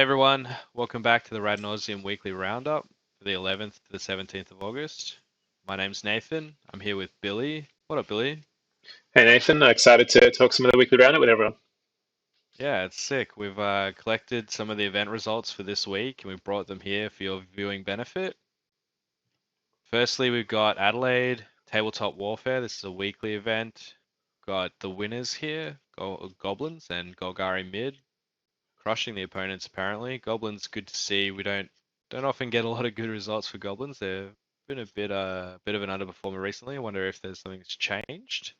Hey everyone, welcome back to the Rad Nauseam Weekly Roundup for the 11th to the 17th of August. My name's Nathan. I'm here with Billy. What up, Billy? Hey Nathan, excited to talk some of the weekly roundup with everyone. Yeah, it's sick. We've collected some of the event results for this week and we've brought them here for your viewing benefit. Firstly, we've got Adelaide Tabletop Warfare. This is a weekly event. Got the winners here, Goblins and Golgari Mid, crushing the opponents apparently. Goblins, good to see. We don't often get a lot of good results for Goblins. They've been a bit of an underperformer recently. I wonder if there's something that's changed.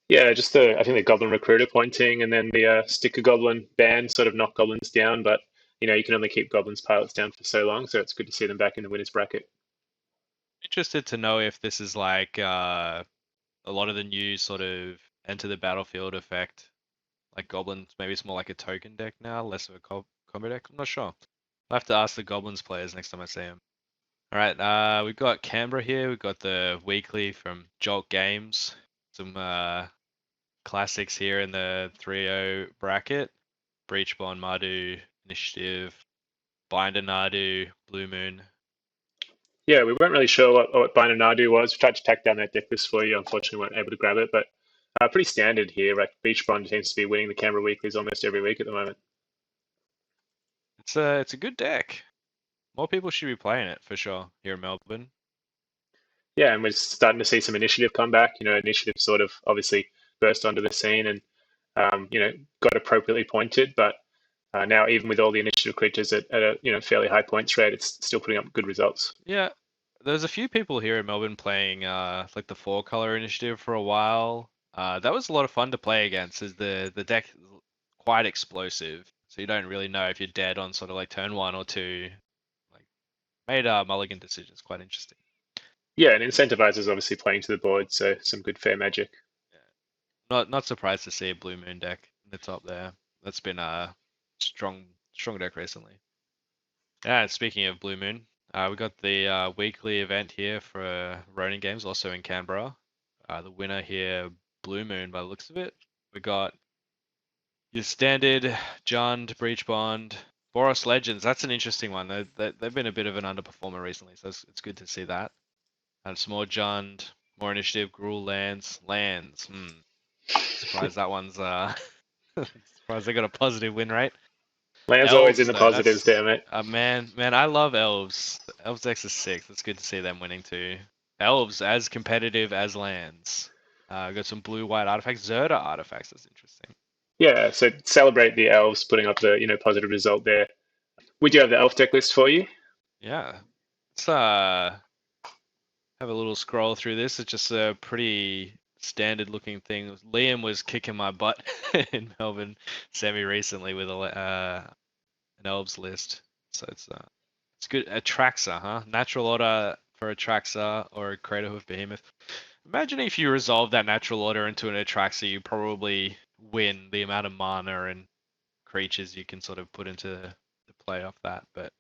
Yeah, just I think the Goblin Recruiter pointing and then the Sticker Goblin ban sort of knocked Goblins down, but you can only keep Goblins pilots down for so long, so it's good to see them back in the winners bracket. Interested to know if this is like a lot of the new sort of enter the battlefield effect. Like Goblins, maybe it's more like a token deck now, less of a combo deck. I'm not sure. I'll have to ask the Goblins players next time I see them. All right, we've got Canberra here. We've got the weekly from Jolt Games. Some classics here in the 3-0 bracket. Breachbond, Mardu, Initiative, Binder Nardu, Blue Moon. Yeah, we weren't really sure what Bind Nadu was. We tried to track down that deck list for you. Unfortunately, weren't able to grab it, but pretty standard here. Like Beach Bond seems to be winning the Canberra Weeklies almost every week at the moment. It's a good deck. More people should be playing it for sure here in Melbourne. Yeah, and we're starting to see some initiative come back. Initiative sort of obviously burst onto the scene and got appropriately pointed, but now even with all the initiative creatures at a fairly high points rate, it's still putting up good results. Yeah, there's a few people here in Melbourne playing like the four color initiative for a while. That was a lot of fun to play against, as the deck is quite explosive. So you don't really know if you're dead on sort of like turn one or two. Like made mulligan decisions quite interesting. Yeah, and incentivizes obviously playing to the board, so some good fair magic. Yeah. Not surprised to see a Blue Moon deck in the top there. That's been a strong deck recently. Yeah, speaking of Blue Moon, we got the weekly event here for Ronin Games, also in Canberra. The winner here, Blue Moon, by the looks of it. We got your standard Jund, Breach Bond, Boros Legends. That's an interesting one. They've been a bit of an underperformer recently, so it's good to see that. And some more Jund, more initiative, Gruul lands. Surprised that one's surprised they got a positive win rate. Land's always in Elves the though, positives, that's damn it. man, I love elves. Elves decks is sick. It's good to see them winning too. Elves as competitive as lands. Got some blue white artifacts, Zerda artifacts. That's interesting. Yeah, so celebrate the elves putting up the positive result there. We do have the elf deck list for you. Yeah, let's have a little scroll through this. It's just a pretty standard looking thing. Liam was kicking my butt in Melbourne semi recently with an elves list, so it's good. Atraxa, huh? Natural order for Atraxa or a Crater Hoof Behemoth. Imagine if you resolve that natural order into an Atraxa, you probably win the amount of mana and creatures you can sort of put into the play off that. But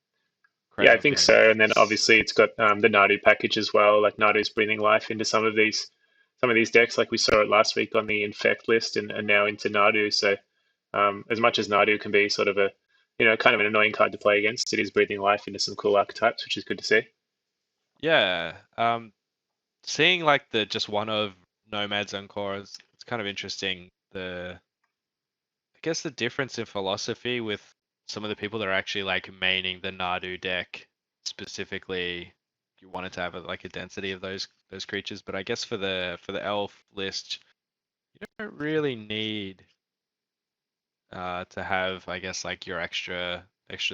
Yeah, Crater I Hoof think Behemoth so. And then is obviously it's got the Nadu package as well. Like Nadu's breathing life into some of these decks, like we saw it last week on the Infect list, and now into Nadu. So as much as Nadu can be sort of a kind of an annoying card to play against, it is breathing life into some cool archetypes, which is good to see. yeah. Seeing like the just one of Nomads Encore is it's kind of interesting. I guess the difference in philosophy with some of the people that are actually like maining the Nadu deck specifically, you wanted to have like a density of those creatures, but I guess for the elf list, you don't really need to have I guess like your extra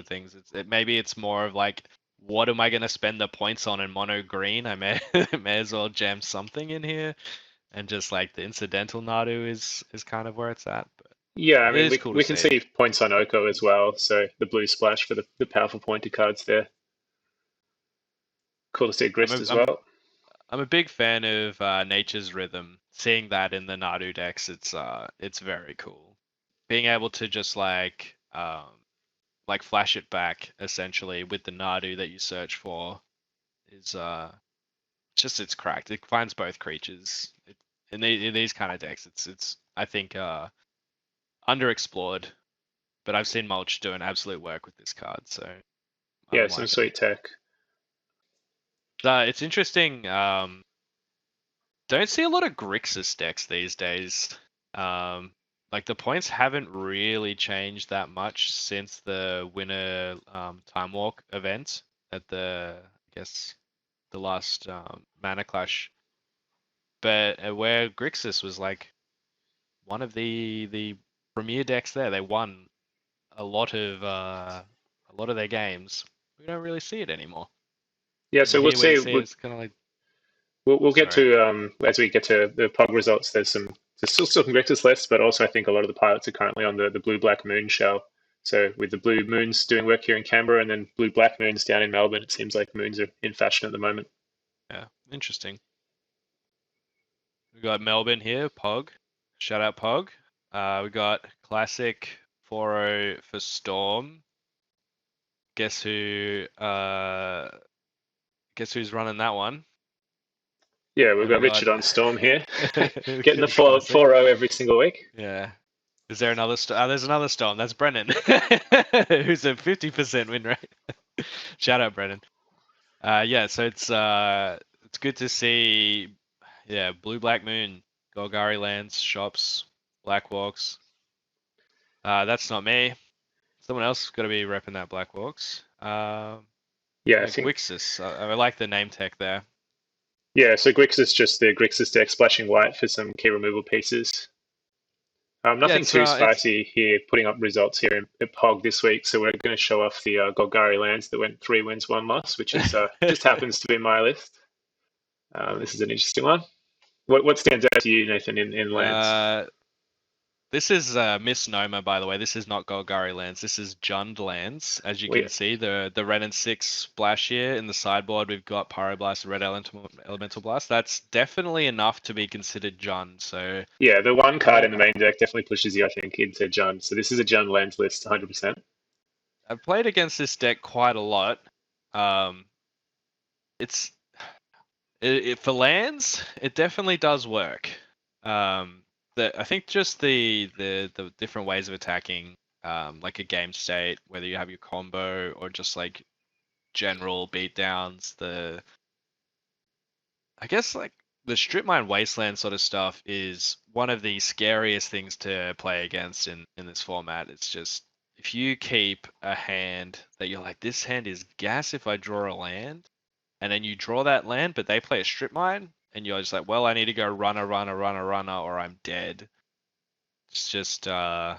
things. Maybe it's more of like what am I gonna spend the points on in mono green? I may may as well jam something in here, and just like the incidental Nadu is kind of where it's at. But Yeah, I it mean is we cool to we can see. see points on Oko as well. So the blue splash for the powerful pointed cards there. Cool to see I'm Grist a as I'm well. I'm a big fan of Nature's Rhythm. Seeing that in the Nadu decks, it's very cool. Being able to just like flash it back essentially with the Nadu that you search for is just it's cracked. It finds both creatures. In these kind of decks, it's I think underexplored. but I've seen Mulch doing absolute work with this card, so Yeah, I'm some liking it. sweet tech. It's interesting. Don't see a lot of Grixis decks these days. Like the points haven't really changed that much since the winter Time Walk event at I guess the last Mana Clash. But where Grixis was like one of the premier decks there, they won a lot of their games. We don't really see it anymore. Yeah, And so we'll here we see. see it's kind of like We'll get sorry. to as we get to the POG results. There's still some Grixis lists, but also I think a lot of the pilots are currently on the blue black moon shell. So with the blue moons doing work here in Canberra and then blue black moons down in Melbourne, it seems like moons are in fashion at the moment. Yeah, interesting. We got Melbourne here, Pog. Shout out Pog. We got Classic 4-0 for Storm. Guess who? Guess who's running that one? Yeah, we've Have we got got Richard on Storm here, getting the Classic? 4-0 every single week. Yeah. Is there another Storm? There's another Storm. That's Brennan, who's a 50% win rate. Shout out Brennan. Yeah. So it's good to see. Yeah, Blue Black Moon, Golgari lands, shops, Black Walks. That's not me. Someone else got to be repping that Black Walks. Yeah, I Yeah, think. Grixis. I like the name tech there. Yeah, so Grix is just the Grixis deck splashing white for some key removal pieces. Yeah, Nothing too spicy here, putting up results here at POG this week. So we're going to show off the Golgari lands that went 3 wins, 1 loss, which is just happens to be my list. This is an interesting one. What stands out to you, Nathan, in lands? uh, this is a misnomer, by the way. This is not Golgari lands. This is Jund lands. As you We can see, the red and 6 splash here in the sideboard. We've got Pyroblast and Red Elemental Blast. That's definitely enough to be considered Jund. So Yeah, the one card I, in the main deck definitely pushes you, I think, into Jund. So this is a Jund lands list, 100%. I've played against this deck quite a lot. Um, it's for lands, it definitely does work. I think just the different ways of attacking, like a game state, whether you have your combo or just like general beatdowns, I guess like the strip mine wasteland sort of stuff is one of the scariest things to play against in this format. It's just if you keep a hand that you're like, this hand is gas if I draw a land, and then you draw that land, but they play a strip mine, and you're just like, well, I need to go runner, runner, runner, runner, or I'm dead. It's just yeah,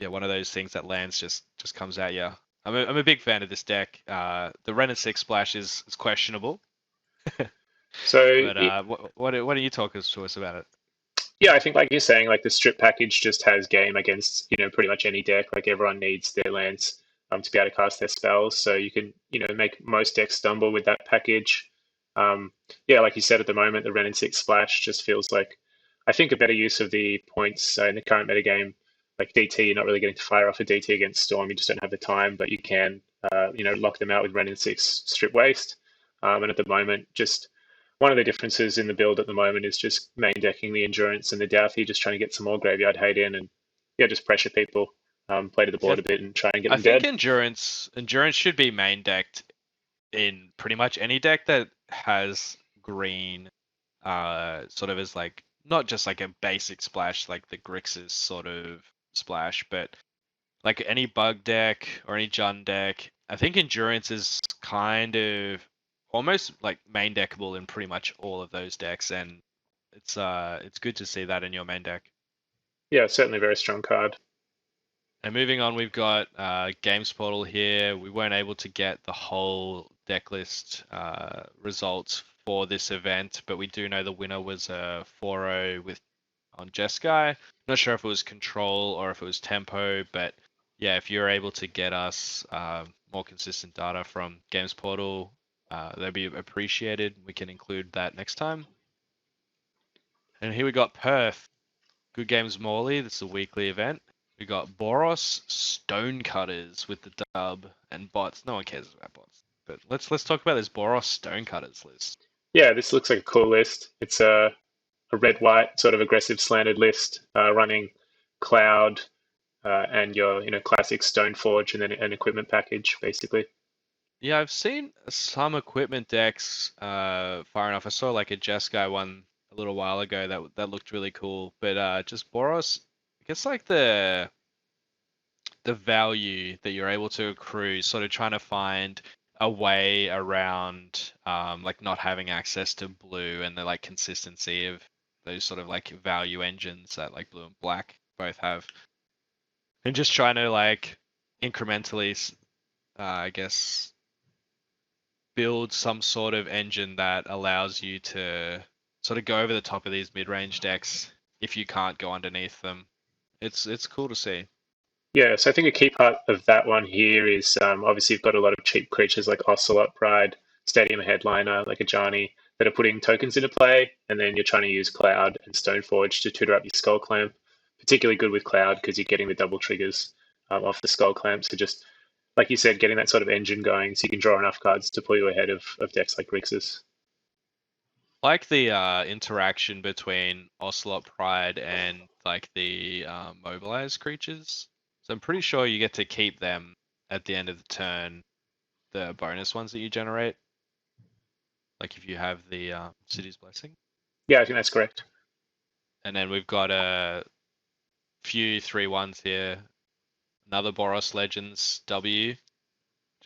one of those things that lands just comes at you. I'm a big fan of this deck. The Ren and Six Splash is questionable, So but what are you talking to us about it? yeah, I think like you're saying, like the strip package just has game against pretty much any deck. Like everyone needs their lands to be able to cast their spells. So you can make most decks stumble with that package. Yeah, like you said, at the moment the Ren and Six Splash just feels like I think a better use of the points in the current metagame. Like DT, you're not really getting to fire off a DT against Storm. You just don't have the time, but you can lock them out with Ren and Six Strip Waste. And at the moment, just one of the differences in the build at the moment is just main decking the endurance and the Douthy, just trying to get some more graveyard hate in and yeah, just pressure people, play to the Yeah, board a bit and try and get I them think dead. endurance should be main decked in pretty much any deck that has green, sort of as like not just like a basic splash like the Grixis sort of splash, but like any bug deck or any Jund deck. I think endurance is kind of almost like main deckable in pretty much all of those decks, and it's good to see that in your main deck. Yeah, certainly a very strong card. And moving on, we've got Games Portal here. We weren't able to get the whole deck list results for this event, but we do know the winner was a 4-0 with on Jeskai. Not sure if it was Control or if it was Tempo, but yeah, if you're able to get us more consistent data from Games Portal, that'd be appreciated. We can include that next time. And here we got Perth. Good Games Morley. This is a weekly event. We got Boros Stonecutters with the dub and bots. No one cares about bots. But let's talk about this Boros Stonecutters list. Yeah, this looks like a cool list. It's a red white sort of aggressive slanted list running Cloud, and your classic Stoneforge, and then an equipment package, basically. Yeah, I've seen some equipment decks far enough. I saw like a Jeskai one a little while ago that looked really cool. But just Boros, I guess like the value that you're able to accrue, sort of trying to find a way around like not having access to blue and the like consistency of those sort of like value engines that like blue and black both have. And just trying to like incrementally, I guess, build some sort of engine that allows you to sort of go over the top of these mid-range decks if you can't go underneath them. It's cool to see. Yeah, so I think a key part of that one here is obviously you've got a lot of cheap creatures like Ocelot, Pride, Stadium Headliner, like a Ajani, that are putting tokens into play, and then you're trying to use Cloud and Stoneforge to tutor up your Skull Clamp. Particularly good with Cloud because you're getting the double triggers off the Skull Clamp. So just like you said, getting that sort of engine going so you can draw enough cards to pull you ahead of decks like Grixis. Like the interaction between Ocelot Pride and like the mobilized creatures. So I'm pretty sure you get to keep them at the end of the turn, the bonus ones that you generate. Like if you have the City's Blessing. Yeah, I think that's correct. And then we've got a few 3/1s here. Another Boros Legends W.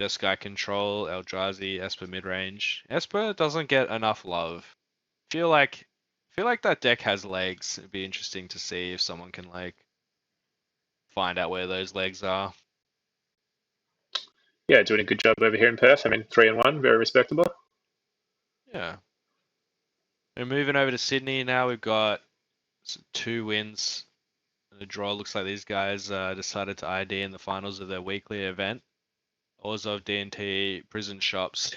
Jeskai Control, Eldrazi, Esper midrange. Esper doesn't get enough love. Feel like that deck has legs. It'd be interesting to see if someone can like find out where those legs are. Yeah, doing a good job over here in Perth. I mean, 3-1, very respectable. Yeah. We're moving over to Sydney now. We've got 2 wins and a draw. Looks like these guys decided to ID in the finals of their weekly event. Orzhov D&T Prison Shops.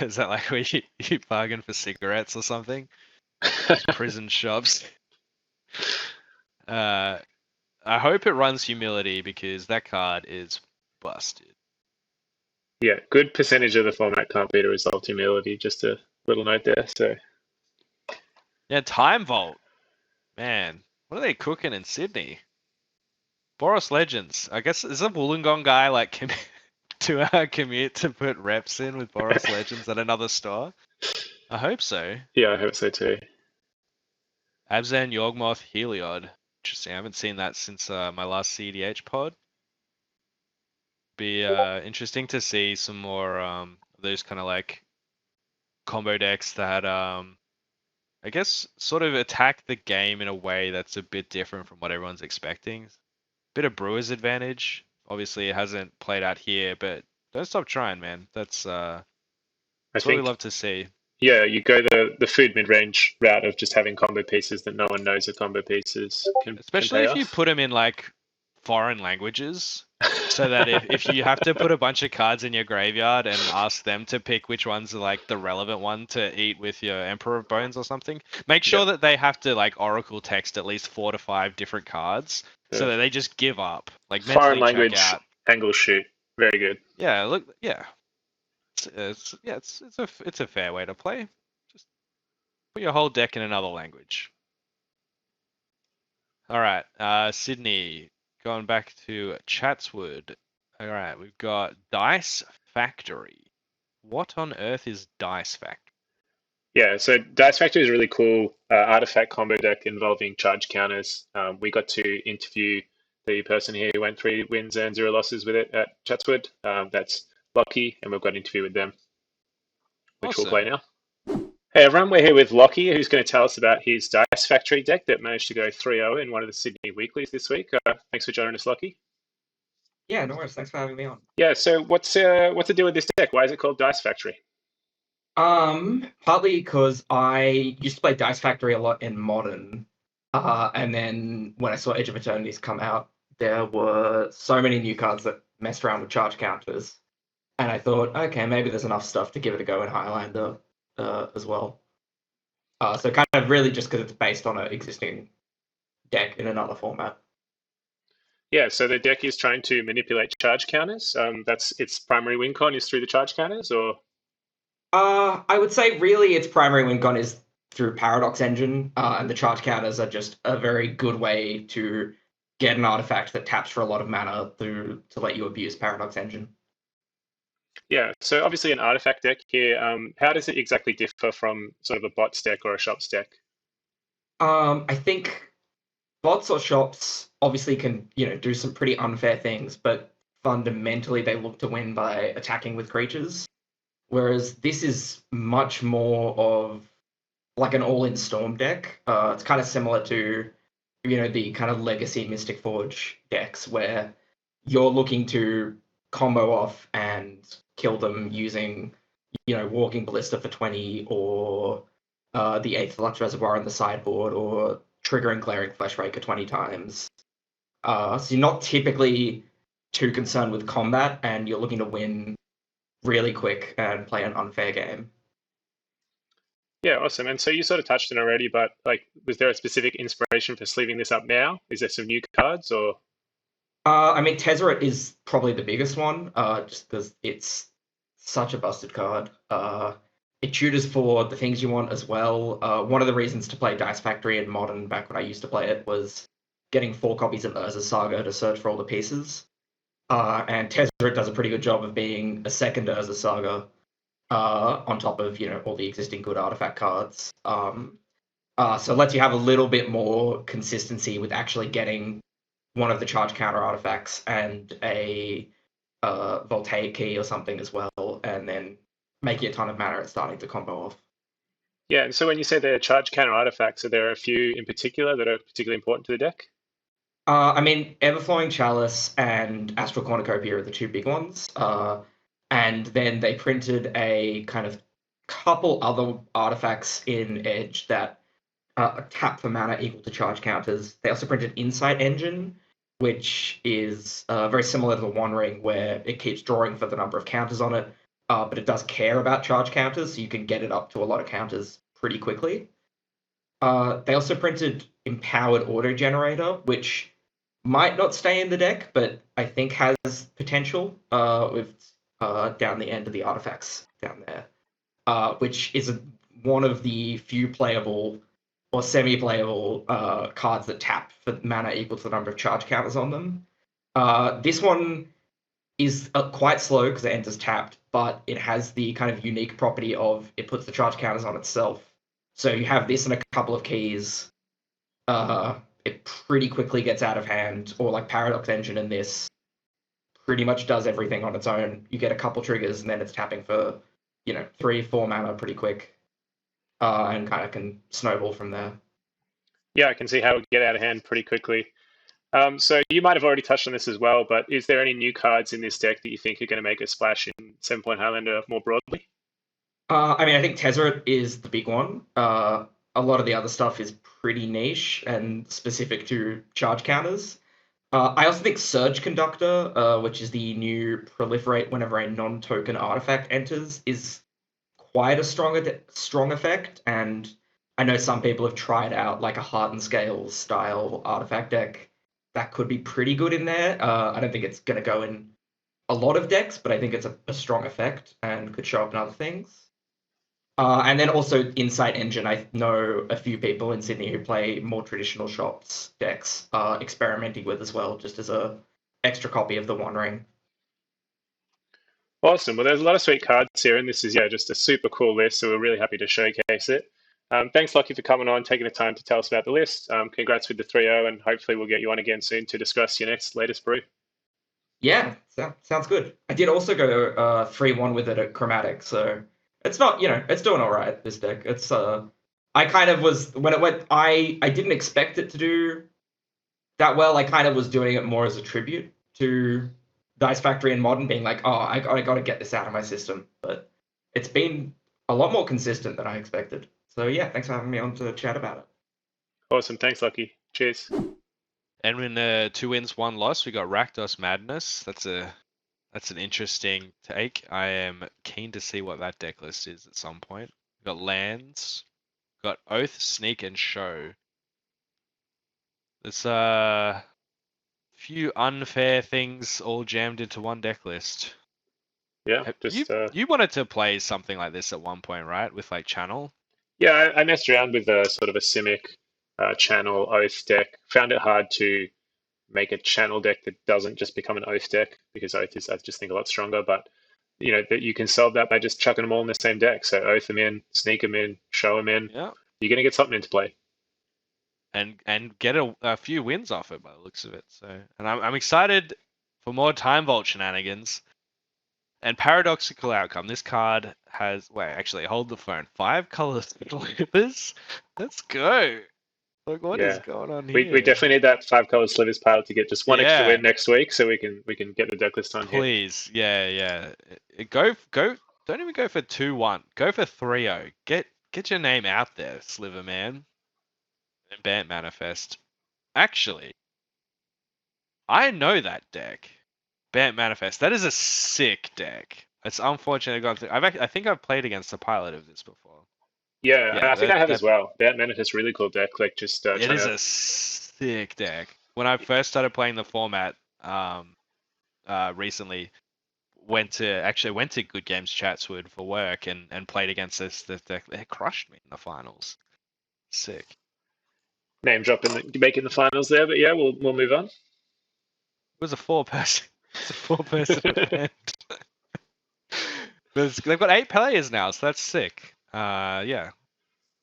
Is that like where you bargain for cigarettes or something? Just prison shops. I hope it runs humility because that card is busted. Yeah, good percentage of the format can't beat a Resolved Humility. Just a little note there. So Yeah, Time Vault. Man, what are they cooking in Sydney? Boros Legends. I guess is a Wollongong guy like to commute to put reps in with Boros Legends at another store? I hope so. yeah, I hope so too. Abzan Yawgmoth Heliod. Interesting. I haven't seen that since my last CDH pod. Be interesting to see some more those kind of like combo decks that I guess sort of attack the game in a way that's a bit different from what everyone's expecting. Bit of Brewer's advantage. Obviously, it hasn't played out here, but don't stop trying, man. That's I what we think, love to see. yeah, you go the food mid range route of just having combo pieces that no one knows are combo pieces can Especially pay if you off. put them in like foreign languages, so that if you have to put a bunch of cards in your graveyard and ask them to pick which ones are like the relevant one to eat with your Emperor of Bones or something, make Yep. sure that they have to like Oracle text at least 4 to 5 different cards so Yeah. that they just give up, like Foreign mentally check language out. angle shoot. Very good. Yeah, look, yeah, it's a fair way to play. Just put your whole deck in another language. All right, Sydney, going back to Chatswood. All right, we've got Dice Factory. What on earth is Dice Factory? Yeah, so Dice Factory is a really cool artifact combo deck involving charge counters. We got to interview the person here who went 3 wins and 0 losses with it at Chatswood. That's Lockie, and we've got an interview with them, which we'll play Awesome. now. Hey everyone, we're here with Lockie, who's going to tell us about his Dice Factory deck that managed to go 3-0 in one of the Sydney weeklies this week. Thanks for joining us, Lockie. Yeah, no worries. Thanks for having me on. Yeah, so what's the deal with this deck? Why is it called Dice Factory? Partly because I used to play Dice Factory a lot in Modern, and then when I saw Edge of Eternities come out, there were so many new cards that messed around with charge counters, and I thought, okay, maybe there's enough stuff to give it a go in Highlander as well. So kind of really just because it's based on an existing deck in another format. Yeah, so the deck is trying to manipulate charge counters. That's its primary win con is through the charge counters, or I would say really its primary win con is through Paradox Engine, and the charge counters are just a very good way to get an artifact that taps for a lot of mana to let you abuse Paradox Engine. Yeah, so obviously an artifact deck here. How does it exactly differ from sort of a bots deck or a shops deck? I think bots or shops obviously can, do some pretty unfair things, but fundamentally they look to win by attacking with creatures. Whereas this is much more of like an all-in storm deck. It's kind of similar to, the kind of legacy Mystic Forge decks where you're looking to combo off and kill them using, Walking Ballista for 20 or the 8th Lux Reservoir on the sideboard or triggering Glaring Fleshraker 20 times. So you're not typically too concerned with combat and you're looking to win really quick and play an unfair game. Yeah, awesome. And so you sort of touched on already, but like, was there a specific inspiration for sleeving this up now? Is there some new cards or? I mean, Tezzeret is probably the biggest one, just because it's such a busted card. It tutors for the things you want as well. One of the reasons to play Dice Factory in Modern back when I used to play it was getting 4 copies of Urza's Saga to search for all the pieces. And Tezzeret does a pretty good job of being a second Urza's Saga on top of, all the existing good artifact cards. So it lets you have a little bit more consistency with actually getting one of the charge counter artifacts and a voltaic key or something as well, and then making a ton of mana and starting to combo off. Yeah, and so when you say they're charge counter artifacts, are there a few in particular that are particularly important to the deck? I mean, Everflowing Chalice and Astral Cornucopia are the 2 big ones. And then they printed a kind of couple other artifacts in Edge that tap for mana equal to charge counters. They also printed Insight Engine, which is very similar to the One Ring, where it keeps drawing for the number of counters on it, but it does care about charge counters, so you can get it up to a lot of counters pretty quickly. They also printed Empowered Auto Generator, which might not stay in the deck, but I think has potential with down the end of the artifacts down there, which is one of the few playable or semi-playable cards that tap for mana equal to the number of charge counters on them. This one is quite slow because it enters tapped, but it has the kind of unique property of it puts the charge counters on itself. So you have this and a couple of keys. It pretty quickly gets out of hand, or like Paradox Engine in this pretty much does everything on its own. You get a couple triggers and then it's tapping for, 3-4 mana pretty quick. And kind of can snowball from there. Yeah, I can see how it would get out of hand pretty quickly. So you might have already touched on this as well, but is there any new cards in this deck that you think are going to make a splash in 7 Point Highlander more broadly? I mean, I think Tezzeret is the big one. A lot of the other stuff is pretty niche and specific to charge counters. I also think Surge Conductor, which is the new proliferate whenever a non-token artifact enters, is quite a strong effect. And I know some people have tried out like a Heart and Scales style artifact deck that could be pretty good in there. I don't think it's going to go in a lot of decks, but I think it's a strong effect and could show up in other things. And then also Insight Engine. I know a few people in Sydney who play more traditional shops decks experimenting with as well, just as a extra copy of the One Ring. Awesome. Well, there's a lot of sweet cards here, and this is just a super cool list, so we're really happy to showcase it. Thanks, Lockie, for coming on, taking the time to tell us about the list. Congrats with the 3-0, and hopefully we'll get you on again soon to discuss your latest brew. Yeah, sounds good. I did also go 3-1 with it at Chromatic, so it's not, it's doing all right, this deck. It's I kind of was, when it went, I didn't expect it to do that well. I kind of was doing it more as a tribute to Dice Factory and Modern, being like, oh, I got to get this out of my system. But it's been a lot more consistent than I expected. So yeah, thanks for having me on to chat about it. Awesome. Thanks, Lockie. Cheers. And in 2 wins, 1 loss, we got Rakdos Madness. That's an interesting take. I am keen to see what that deck list is at some point. We've got lands, we've got Oath, Sneak, and Show. There's a few unfair things all jammed into one deck list. Yeah, you wanted to play something like this at one point, right? With like Channel? Yeah, I messed around with a sort of a Simic Channel Oath deck. Found it hard to make a channel deck that doesn't just become an Oath deck, because Oath is, I just think, a lot stronger. But that you can solve that by just chucking them all in the same deck. So Oath them in, sneak them in, show them in. Yeah. You're going to get something into play. And get a few wins off it by the looks of it. So, and I'm excited for more Time Vault shenanigans. And paradoxical outcome. This card has actually hold the phone. 5 color slivers. Let's go. Like, what is Yeah. going on We here? definitely need that 5-color slivers pile to get just one extra Yeah. win next week, so we can get the deck list on here. Please, yeah. Go. Don't even go for 2-1. Go for 3-0. Get your name out there, Sliver Man. And Bant Manifest. Actually, I know that deck. Bant Manifest. That is a sick deck. It's unfortunate I've gone through. I think I've played against the pilot of this before. Yeah, Yeah, I think I have that as well. That Manifest really cool deck. Like just it trying is to. a sick deck. When I first started playing the format, recently, went to Good Games Chatswood for work and played against this deck. They crushed me in the finals. Sick. Name dropping, making the finals there, but yeah, we'll move on. It was a 4-person. It's a 4-person event. They've got 8 players now, so that's sick. Yeah.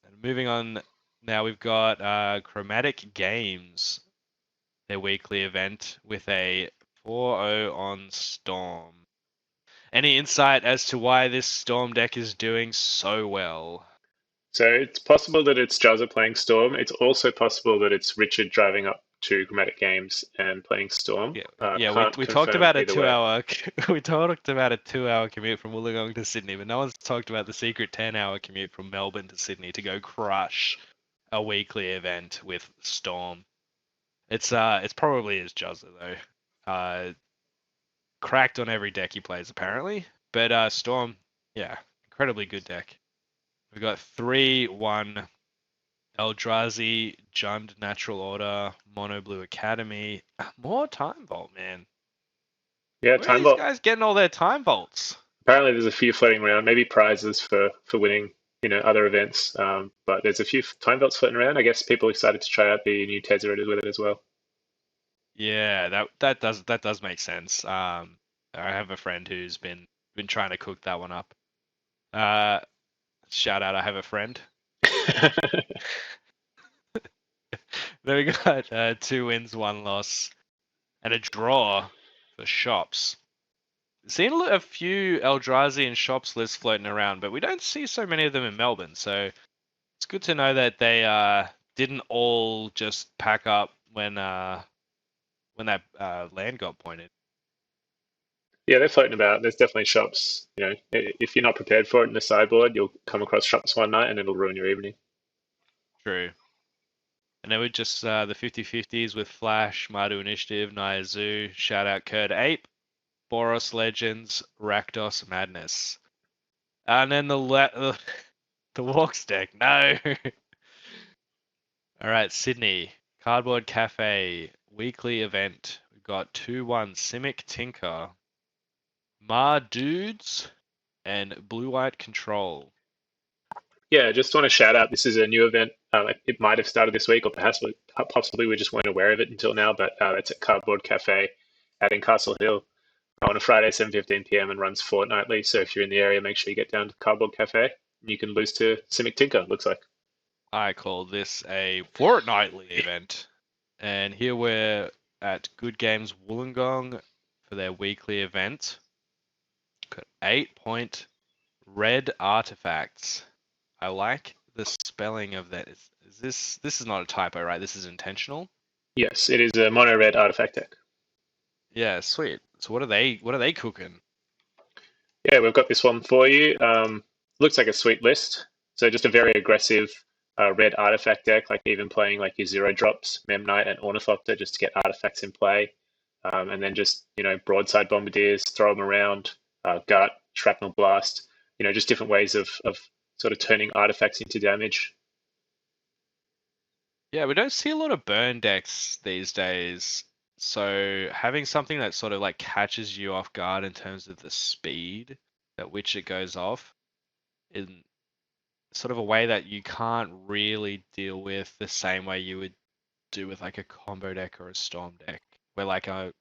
And moving on, now we've got Chromatic Games, their weekly event with a 4-0 on Storm. Any insight as to why this Storm deck is doing so well? So it's possible that it's Jazza playing Storm. It's also possible that it's Richard driving up to Chromatic Games and playing Storm. Yeah. Can't We talked confirm about a either way. 2-hour. We talked about a 2-hour commute from Woolingong to Sydney, but no one's talked about the secret 10-hour commute from Melbourne to Sydney to go crush a weekly event with Storm. It's probably his Juzza though. Cracked on every deck he plays apparently, but Storm, yeah, incredibly good deck. We got 3-1 Eldrazi, Jund Natural Order, Mono Blue Academy. More Time Vault, man. Yeah, Where are Time these Vault. guys getting all their Time Vaults? Apparently, there's a few floating around. Maybe prizes for winning, other events. But there's a few Time Vaults floating around. I guess people are excited to try out the new Tezzeret with it as well. Yeah, that does make sense. I have a friend who's been trying to cook that one up. Shout out, I have a friend. Then we got 2 wins, 1 loss, and a draw for shops. Seen a few Eldrazi and shops lists floating around, but we don't see so many of them in Melbourne. So it's good to know that they didn't all just pack up when that land got pointed. Yeah, they're floating about. There's definitely shops. If you're not prepared for it in the sideboard, you'll come across shops one night and it'll ruin your evening. True. And then we just the 50-50s with Flash, Mardu Initiative, Naya Zoo, shout out Kurd Ape, Boros Legends, Rakdos Madness. And then the Walks deck. No. All right, Sydney. Cardboard Cafe weekly event. We've got 2-1 Simic Tinker, Mar Dudes, and Blue White Control. Yeah, just want to shout out. This is a new event. It might have started this week, or possibly we just weren't aware of it until now. But it's at Cardboard Cafe out in Castle Hill on a Friday, 7:15 p.m. and runs fortnightly. So if you're in the area, make sure you get down to Cardboard Cafe. And you can lose to Simic Tinker. Looks like. I call this a fortnightly event. And here we're at Good Games Wollongong for their weekly event. Got 8-point red artifacts. I like the spelling of that. This is not a typo, right? This is intentional. Yes, it is a mono red artifact deck. Yeah, sweet. So what are they cooking? Yeah, we've got this one for you. Looks like a sweet list. So just a very aggressive red artifact deck, like even playing like your 0-drops, Mem Knight and Ornithopter just to get artifacts in play. And then just, broadside bombardiers, throw them around, gut, shrapnel blast, just different ways of sort of turning artifacts into damage. Yeah, we don't see a lot of burn decks these days. So having something that sort of like catches you off guard in terms of the speed at which it goes off in sort of a way that you can't really deal with the same way you would do with like a combo deck or a storm deck. where like a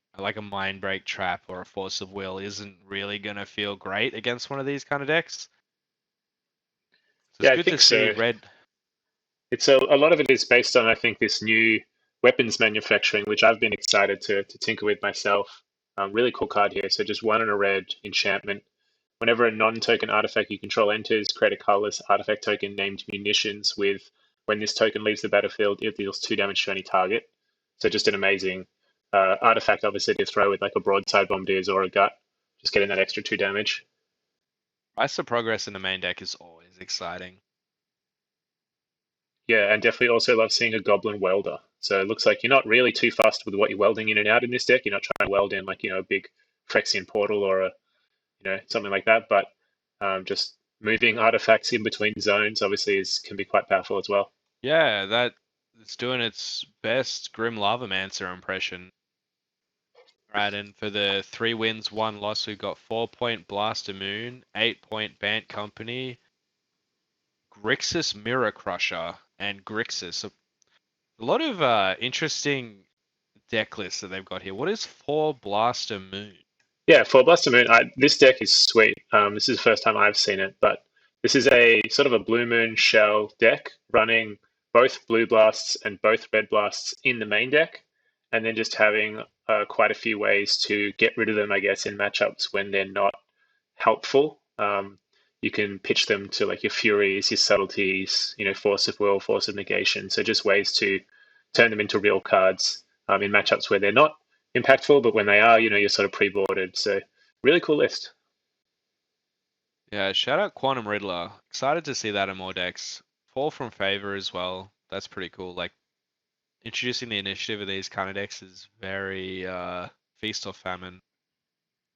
mind break trap or a force of will isn't really gonna feel great against one of these kind of decks. So it's Yeah, I good to think see so. red. It's a lot of it is based on, I think, this new weapons manufacturing, which I've been excited to tinker with myself. Really cool card here. So just 1 and a red enchantment. Whenever a non-token artifact you control enters, create a colorless artifact token named Munitions with, when this token leaves the battlefield, it deals 2 damage to any target. So just an amazing artifact, obviously, to throw with like a broadside bombardiers or a gut. Just getting that extra 2 damage. Rise of Progress in the main deck is always exciting. Yeah, and definitely also love seeing a Goblin Welder. So it looks like you're not really too fussed with what you're welding in and out in this deck. You're not trying to weld in like, a big Phyrexian portal or something like that. But just moving artifacts in between zones obviously can be quite powerful as well. Yeah, that it's doing its best Grim Lavamancer impression. Right, and for the 3 wins, 1 loss, we've got 4-point Blaster Moon, 8-point Bant Company, Grixis Mirror Crusher, and Grixis. A lot of interesting deck lists that they've got here. What is 4 Blaster Moon? Yeah, for Blaster Moon, this deck is sweet. This is the first time I've seen it, but this is a sort of a Blue Moon shell deck running both Blue Blasts and both Red Blasts in the main deck, and then just having quite a few ways to get rid of them, I guess, in matchups when they're not helpful. You can pitch them to like your Furies, your Subtleties, Force of Will, Force of Negation. So just ways to turn them into real cards in matchups where they're not impactful, but when they are, you're sort of pre-boarded. So really cool list. Yeah, shout out Quantum Riddler. Excited to see that in more decks. Fall from Favor as well. That's pretty cool. Like introducing the initiative of these kind of decks is very feast or famine.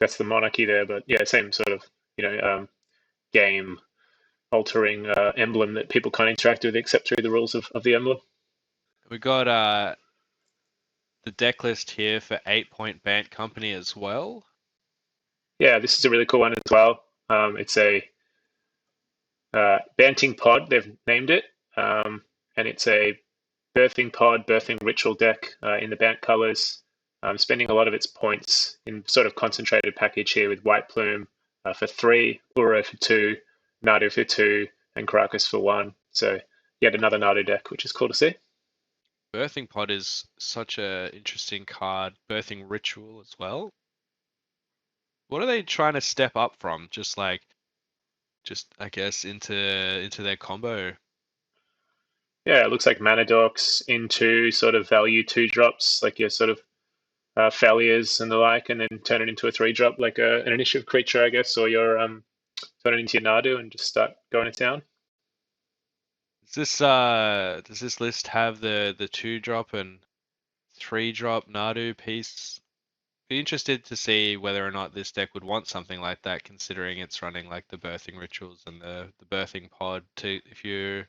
That's the monarchy there, but yeah, same sort of game altering emblem that people can't interact with except through the rules of the emblem. We got the deck list here for 8-point Bant Company as well. Yeah, this is a really cool one as well. It's a Banting Pod, they've named it, and it's a birthing pod, birthing ritual deck in the Bant colors. Spending a lot of its points in sort of concentrated package here with White Plume for 3, Uro for 2, Nadu for 2, and Karakas for 1. So yet another Nadu deck, which is cool to see. Birthing Pod is such a interesting card. Birthing Ritual as well. What are they trying to step up from? Just I guess into their combo. Yeah, it looks like mana dorks into sort of value 2 drops, like your sort of failures and the like, and then turn it into a 3 drop, like an initiative creature, I guess, or your turn it into your Nadu and just start going to town. Does this list have the 2-drop and 3-drop Nadu piece? Be interested to see whether or not this deck would want something like that, considering it's running like the birthing rituals and the birthing pod. To if you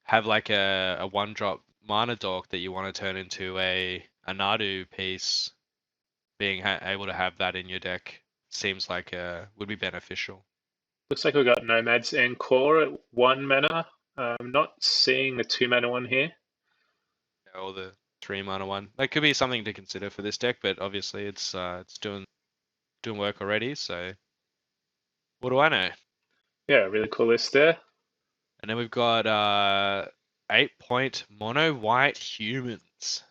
have like a 1-drop mana dork that you want to turn into a Nadu piece, being able to have that in your deck seems like would be beneficial. Looks like we've got Nomad's Encore at 1 mana. I'm not seeing the 2 mana one here. Or the 3-mana one. That could be something to consider for this deck, but obviously it's doing work already. So what do I know? Yeah, really cool list there. And then we've got 8-point mono white humans.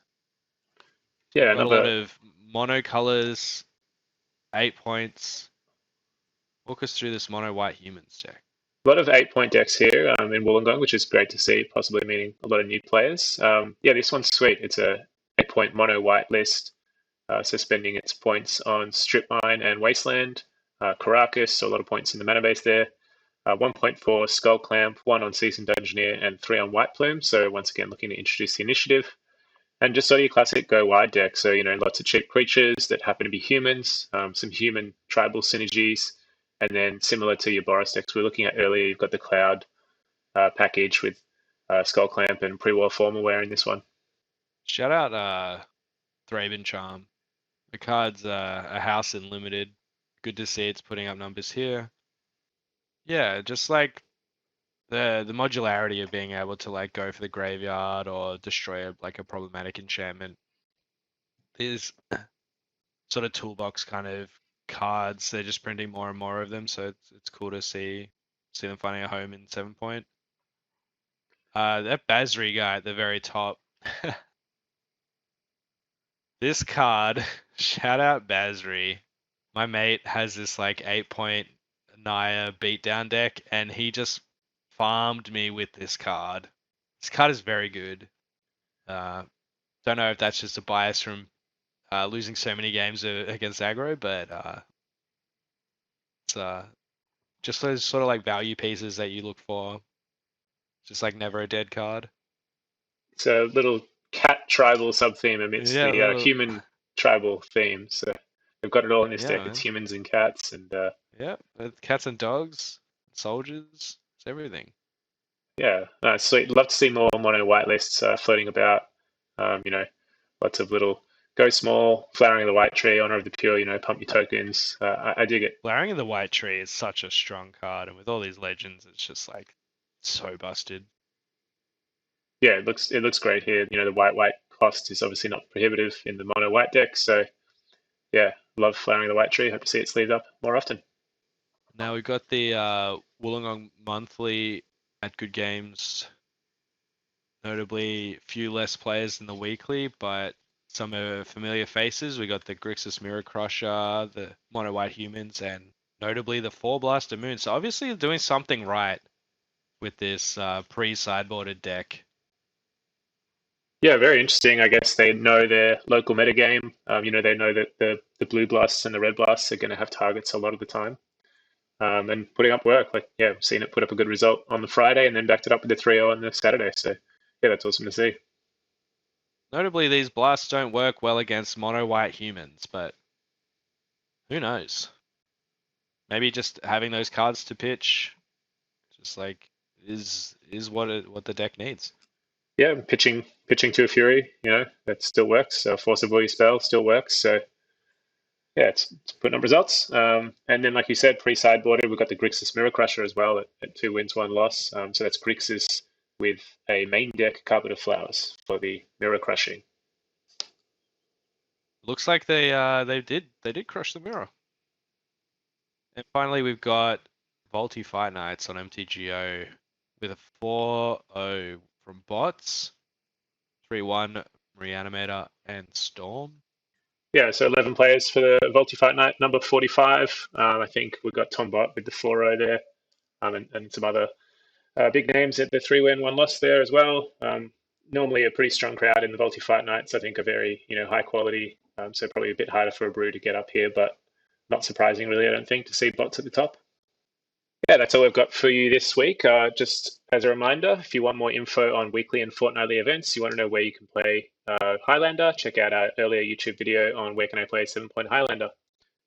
Yeah, Got a lot another of mono colors, 8 points. Walk us through this mono white humans deck. lot of 8-point decks here in Wollongong, which is great to see, possibly meaning a lot of new players. Yeah, this one's sweet. It's a 8-point mono white list, so spending its points on Strip Mine and Wasteland. Karakas, so a lot of points in the mana base there. 1.4 Skull Clamp, 1 on Seasoned Dungeoneer, and 3 on White Plume. So once again, looking to introduce the initiative. And just sort of your classic go wide deck. So, lots of cheap creatures that happen to be humans, some human tribal synergies. And then similar to your Boros decks we were looking at earlier, you've got the Cloud package with Skull Clamp and Pre-War Formalware in this one. Shout out Thraben Charm. The card's a house in limited. Good to see it's putting up numbers here. Yeah, just like the modularity of being able to like go for the graveyard or destroy like a problematic enchantment. these sort of toolbox kind of cards. They're just printing more and more of them, so it's cool to see them finding a home in 7 Point. That Basri guy at the very top. This card, shout out Basri. My mate has this like 8 Point Naya beatdown deck, and he just farmed me with this card. This card is very good. Don't know if that's just a bias from losing so many games against aggro, but it's just those sort of like value pieces that you look for. Just like never a dead card. It's a little cat tribal sub-theme amidst Yeah, the human tribal theme. So they've got it all in this yeah, deck. man. It's humans and cats, and Yeah, cats and dogs, soldiers, it's everything. yeah, sweet. Love to see more mono white lists floating about. Lots of little go small, flowering of the white tree, honor of the pure. Pump your tokens. I dig it. Flowering of the White Tree is such a strong card, and with all these legends, it's just like so busted. Yeah, it looks great here. The white cost is obviously not prohibitive in the mono white deck. So yeah, love flowering of the white tree. Hope to see it sleeved up more often. Now we've got the Woolingong monthly at Good Games. Notably, few less players than the weekly, but some familiar faces. We got the Grixis Mirror Crusher, the Mono White Humans, and notably the 4 Blaster Moon. So obviously they're doing something right with this pre-sideboarded deck. Yeah, very interesting. I guess they know their local metagame. They know that the blue blasts and the red blasts are going to have targets a lot of the time. And putting up work. Like, yeah, I've seen it put up a good result on the Friday and then backed it up with the 3-0 on the Saturday. So yeah, that's awesome to see. Notably, these blasts don't work well against mono white humans, but who knows? Maybe just having those cards to pitch, just like is what the deck needs. Yeah, pitching to a Fury, that still works. So Force of Will spell still works. So yeah, it's putting up results. And then, like you said, pre-sideboarded, we've got the Grixis Mirror Crusher as well at 2 wins, 1 loss. So that's Grixis with a main deck Carpet of Flowers for the mirror crushing. Looks like they did crush the mirror. And finally, we've got Volty Fight Nights on MTGO with a 4-0 from bots, 3-1 Reanimator and Storm. Yeah, so 11 players for the Volty Fight Night, number 45. I think we've got Tom Bot with the 4-0 there, and some other big names at the 3-win, 1 loss there as well. Normally a pretty strong crowd in the Volty Fight Nights. I think are very high quality, so probably a bit harder for a brew to get up here, but not surprising really, I don't think, to see bots at the top. Yeah, that's all I've got for you this week. Just as a reminder, if you want more info on weekly and fortnightly events, you want to know where you can play Highlander, check out our earlier YouTube video on where can I play 7 Point Highlander.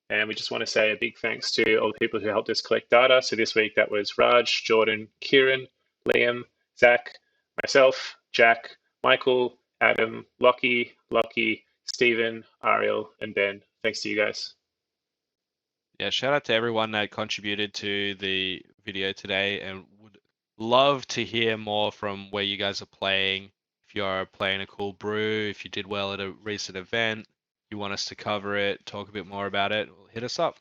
And we just want to say a big thanks to all the people who helped us collect data. So this week that was Raj, Jordan, Kieran, Liam, Zach, myself, Jack, Michael, Adam, Lockie, Stephen, Ariel, and Ben. Thanks to you guys. Yeah, shout out to everyone that contributed to the video today, and would love to hear more from where you guys are playing. If you're playing a cool brew, if you did well at a recent event, you want us to cover it, talk a bit more about it, hit us up.